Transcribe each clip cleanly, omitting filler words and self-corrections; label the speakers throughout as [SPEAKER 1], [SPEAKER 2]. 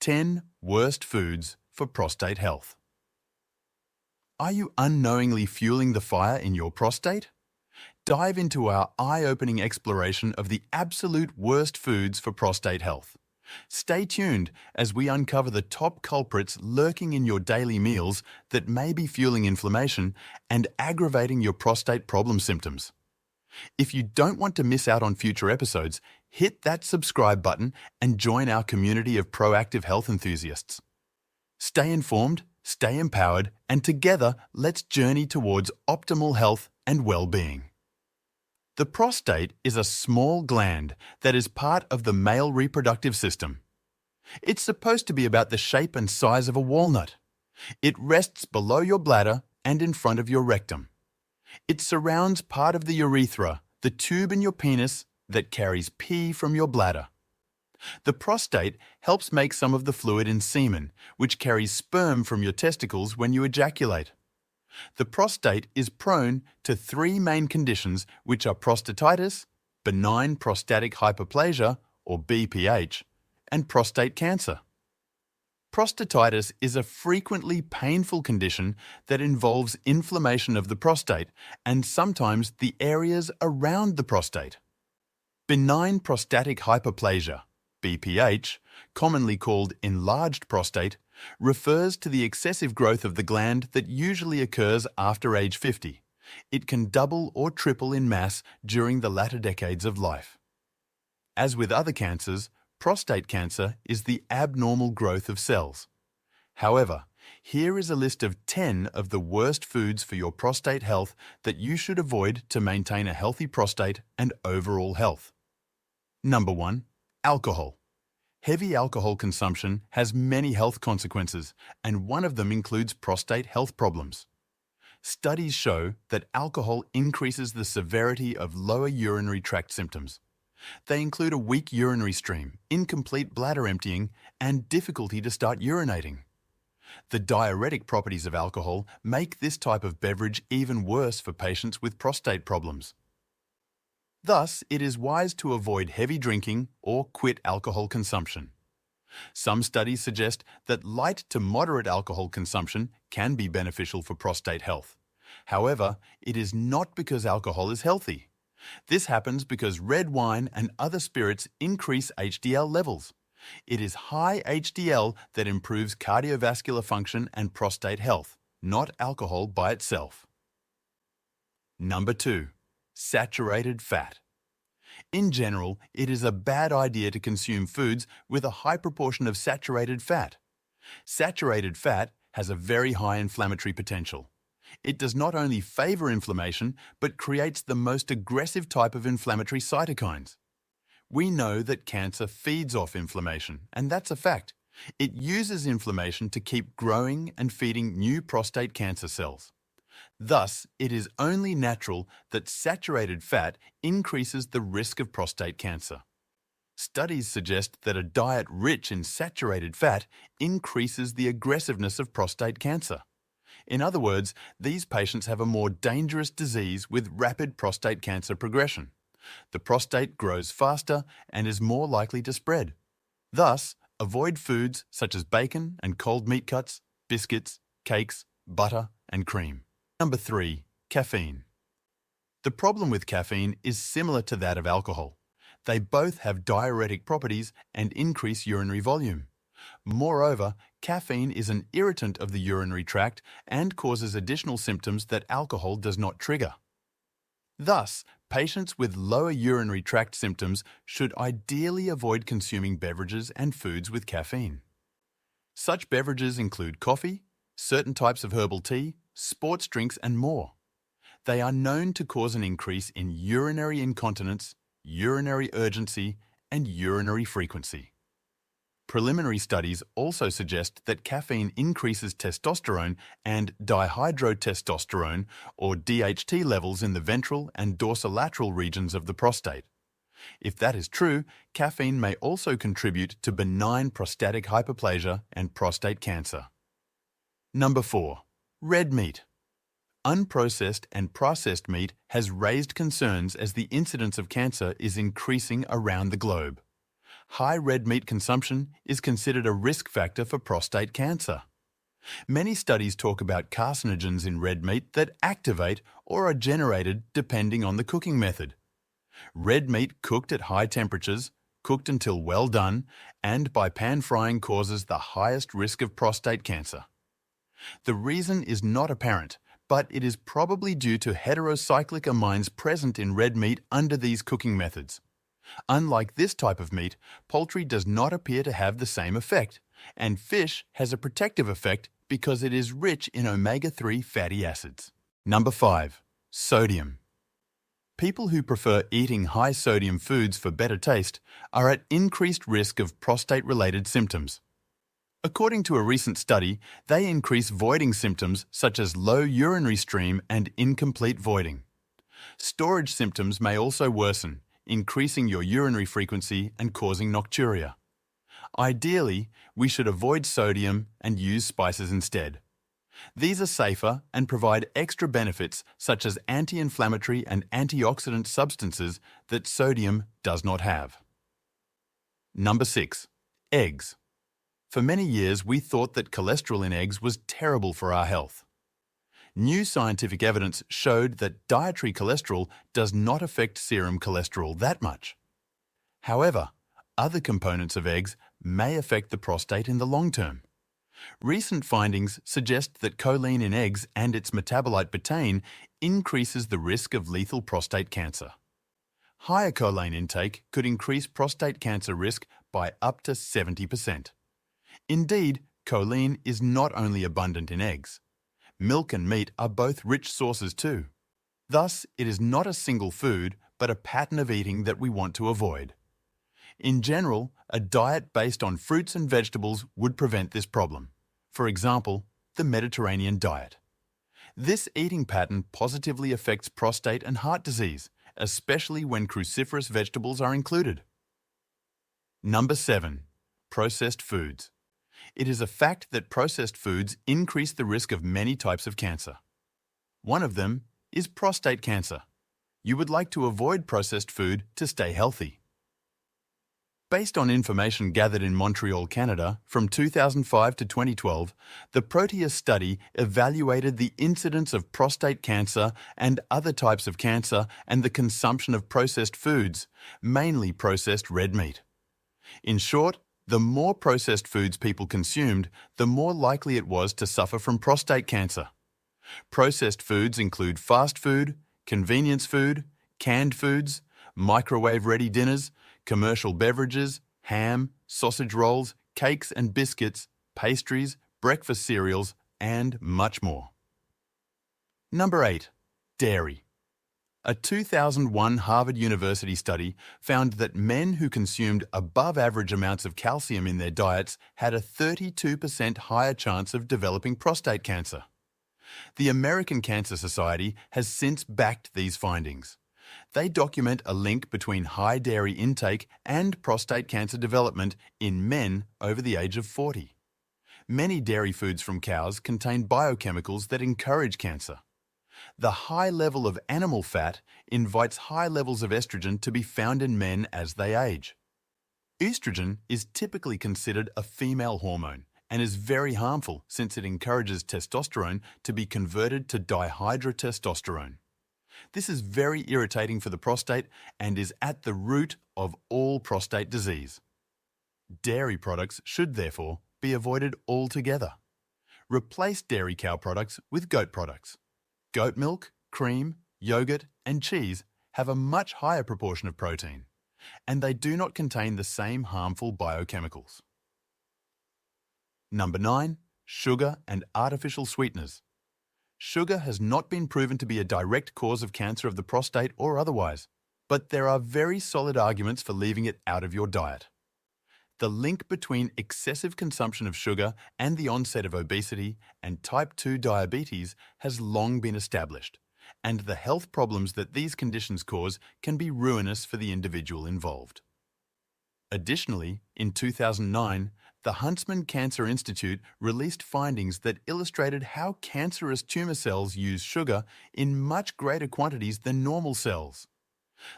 [SPEAKER 1] 10 Worst Foods for Prostate Health. Are you unknowingly fueling the fire in your prostate? Dive into our eye-opening exploration of the absolute worst foods for prostate health. Stay tuned as we uncover the top culprits lurking in your daily meals that may be fueling inflammation and aggravating your prostate problem symptoms. If you don't want to miss out on future episodes, hit that subscribe button and join our community of proactive health enthusiasts. Stay informed, stay empowered, and together let's journey towards optimal health and well-being. The prostate is a small gland that is part of the male reproductive system. It's supposed to be about the shape and size of a walnut. It rests below your bladder and in front of your rectum. It surrounds part of the urethra, the tube in your penis that carries pee from your bladder. The prostate helps make some of the fluid in semen, which carries sperm from your testicles when you ejaculate. The prostate is prone to three main conditions, which are prostatitis, benign prostatic hyperplasia, or BPH, and prostate cancer. Prostatitis is a frequently painful condition that involves inflammation of the prostate and sometimes the areas around the prostate. Benign prostatic hyperplasia, BPH, commonly called enlarged prostate, refers to the excessive growth of the gland that usually occurs after age 50. It can double or triple in mass during the latter decades of life. As with other cancers, prostate cancer is the abnormal growth of cells. However, here is a list of 10 of the worst foods for your prostate health that you should avoid to maintain a healthy prostate and overall health. Number 1. Alcohol. Heavy alcohol consumption has many health consequences, and one of them includes prostate health problems. Studies show that alcohol increases the severity of lower urinary tract symptoms. They include a weak urinary stream, incomplete bladder emptying, and difficulty to start urinating. The diuretic properties of alcohol make this type of beverage even worse for patients with prostate problems. Thus, it is wise to avoid heavy drinking or quit alcohol consumption. Some studies suggest that light to moderate alcohol consumption can be beneficial for prostate health. However, it is not because alcohol is healthy. This happens because red wine and other spirits increase HDL levels. It is high HDL that improves cardiovascular function and prostate health, not alcohol by itself. Number 2. Saturated fat. In general, it is a bad idea to consume foods with a high proportion of saturated fat. Saturated fat has a very high inflammatory potential. It does not only favor inflammation, but creates the most aggressive type of inflammatory cytokines. We know that cancer feeds off inflammation, and that's a fact. It uses inflammation to keep growing and feeding new prostate cancer cells. Thus, it is only natural that saturated fat increases the risk of prostate cancer. Studies suggest that a diet rich in saturated fat increases the aggressiveness of prostate cancer. In other words, these patients have a more dangerous disease with rapid prostate cancer progression. The prostate grows faster and is more likely to spread. Thus, avoid foods such as bacon and cold meat cuts, biscuits, cakes, butter, and cream. Number 3. Caffeine. The problem with caffeine is similar to that of alcohol. They both have diuretic properties and increase urinary volume. Moreover, caffeine is an irritant of the urinary tract and causes additional symptoms that alcohol does not trigger. Thus, patients with lower urinary tract symptoms should ideally avoid consuming beverages and foods with caffeine. Such beverages include coffee, certain types of herbal tea, sports drinks, and more. They are known to cause an increase in urinary incontinence, urinary urgency, and urinary frequency. Preliminary studies also suggest that caffeine increases testosterone and dihydrotestosterone, or DHT, levels in the ventral and dorsolateral regions of the prostate. If that is true, caffeine may also contribute to benign prostatic hyperplasia and prostate cancer. Number 4. Red meat. Unprocessed and processed meat has raised concerns as the incidence of cancer is increasing around the globe. High red meat consumption is considered a risk factor for prostate cancer. Many studies talk about carcinogens in red meat that activate or are generated depending on the cooking method. Red meat cooked at high temperatures, cooked until well done, and by pan frying causes the highest risk of prostate cancer. The reason is not apparent, but it is probably due to heterocyclic amines present in red meat under these cooking methods. Unlike this type of meat, poultry does not appear to have the same effect, and fish has a protective effect because it is rich in omega-3 fatty acids. Number 5. Sodium. People who prefer eating high-sodium foods for better taste are at increased risk of prostate-related symptoms. According to a recent study, they increase voiding symptoms such as low urinary stream and incomplete voiding. Storage symptoms may also worsen, increasing your urinary frequency and causing nocturia. Ideally, we should avoid sodium and use spices instead. These are safer and provide extra benefits such as anti-inflammatory and antioxidant substances that sodium does not have. Number 6. Eggs. For many years, we thought that cholesterol in eggs was terrible for our health. New scientific evidence showed that dietary cholesterol does not affect serum cholesterol that much. However, other components of eggs may affect the prostate in the long term. Recent findings suggest that choline in eggs and its metabolite betaine increases the risk of lethal prostate cancer. Higher choline intake could increase prostate cancer risk by up to 70%. Indeed, choline is not only abundant in eggs. Milk and meat are both rich sources too. Thus, it is not a single food, but a pattern of eating that we want to avoid. In general, a diet based on fruits and vegetables would prevent this problem. For example, the Mediterranean diet. This eating pattern positively affects prostate and heart disease, especially when cruciferous vegetables are included. Number 7. Processed foods. It is a fact that processed foods increase the risk of many types of cancer. One of them is prostate cancer. You would like to avoid processed food to stay healthy. Based on information gathered in Montreal, Canada, from 2005 to 2012, the Proteus study evaluated the incidence of prostate cancer and other types of cancer and the consumption of processed foods, mainly processed red meat. In short, the more processed foods people consumed, the more likely it was to suffer from prostate cancer. Processed foods include fast food, convenience food, canned foods, microwave-ready dinners, commercial beverages, ham, sausage rolls, cakes and biscuits, pastries, breakfast cereals, and much more. Number 8. Dairy. A 2001 Harvard University study found that men who consumed above-average amounts of calcium in their diets had a 32% higher chance of developing prostate cancer. The American Cancer Society has since backed these findings. They document a link between high dairy intake and prostate cancer development in men over the age of 40. Many dairy foods from cows contain biochemicals that encourage cancer. The high level of animal fat invites high levels of estrogen to be found in men as they age. Estrogen is typically considered a female hormone and is very harmful since it encourages testosterone to be converted to dihydrotestosterone. This is very irritating for the prostate and is at the root of all prostate disease. Dairy products should therefore be avoided altogether. Replace dairy cow products with goat products. Goat milk, cream, yogurt, and cheese have a much higher proportion of protein, and they do not contain the same harmful biochemicals. Number 9. Sugar and artificial sweeteners. Sugar has not been proven to be a direct cause of cancer of the prostate or otherwise, but there are very solid arguments for leaving it out of your diet. The link between excessive consumption of sugar and the onset of obesity and type 2 diabetes has long been established, and the health problems that these conditions cause can be ruinous for the individual involved. Additionally, in 2009, the Huntsman Cancer Institute released findings that illustrated how cancerous tumor cells use sugar in much greater quantities than normal cells.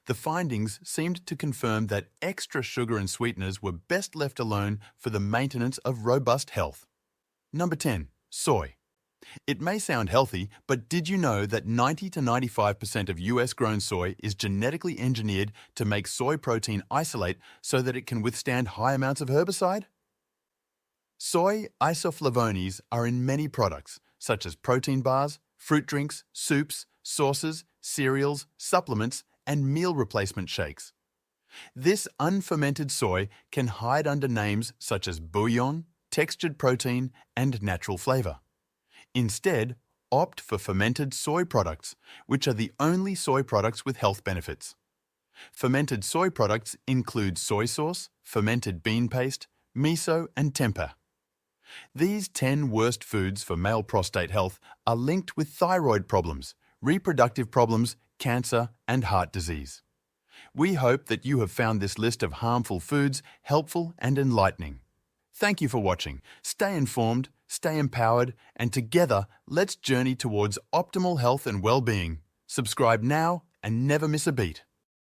[SPEAKER 1] The findings seemed to confirm that extra sugar and sweeteners were best left alone for the maintenance of robust health. Number 10. Soy. It may sound healthy, but did you know that 90 to 95% of US-grown soy is genetically engineered to make soy protein isolate so that it can withstand high amounts of herbicide? Soy isoflavones are in many products, such as protein bars, fruit drinks, soups, sauces, cereals, supplements, and meal replacement shakes. This unfermented soy can hide under names such as bouillon, textured protein, and natural flavor. Instead, opt for fermented soy products, which are the only soy products with health benefits. Fermented soy products include soy sauce, fermented bean paste, miso, and tempeh. These 10 worst foods for male prostate health are linked with thyroid problems, reproductive problems, cancer, and heart disease. We hope that you have found this list of harmful foods helpful and enlightening. Thank you for watching. Stay informed, stay empowered, and together, let's journey towards optimal health and well-being. Subscribe now and never miss a beat.